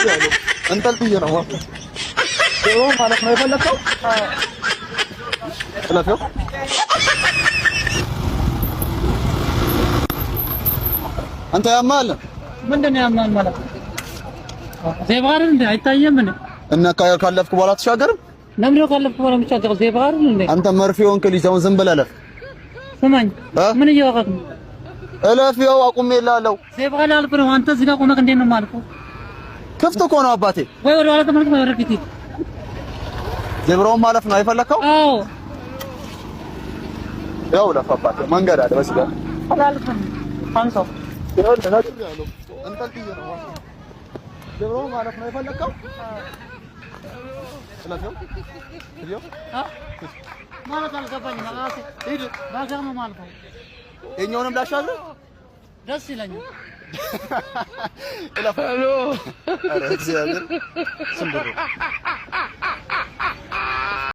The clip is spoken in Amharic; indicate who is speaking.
Speaker 1: ያለው እንጠልጥዬ ነው ማለት ነው የፈለከው? ስለፈው አንተ ያማል
Speaker 2: ምንድነው ያማል ማለት ዜባር እንዴ አይታየም እንዴ? እና
Speaker 1: ካለፍክ በኋላ ተሻገርም
Speaker 2: ለምን ካለፍክ በኋላ የምትሻገረው ዜባር እንዴ?
Speaker 1: አንተ መርፌውን ክሊዛውን ዝም ብለህ እለፍ።
Speaker 2: ስማኝ ምን እያወራክ ነው?
Speaker 1: እለፍ። ያው አቁሜልሃለሁ።
Speaker 2: ዜባር አልኩ ነው። አንተ እዚህ ጋር ቆመክ እንዴት ነው የማልፈው?
Speaker 1: ክፍት እኮ ነው አባቴ።
Speaker 2: ወይ ወደ ኋላ ተመልከት፣ ወይ ወደ ፊት።
Speaker 1: ዜብራውን ማለፍ ነው አይፈለከው?
Speaker 2: አዎ
Speaker 1: ያው ለፍ አባቴ። መንገድ አለ በዚህ ጋር
Speaker 2: አላልኩም። አንሳው
Speaker 1: ያው ለናችሁ ያለው እንጠልጥዬ ነው ዜብራውን ማለፍ ነው አይፈለከው? ስለፈው ይኸው
Speaker 2: ማለት አልገባኝም። ራሴ ሂድ ባገር ነው ማለት ነው።
Speaker 1: የኛውንም ላሻግር
Speaker 2: ደስ ይለኛል።
Speaker 1: እለፍ። ኧረ እግዚአብሔር ስም ብሩ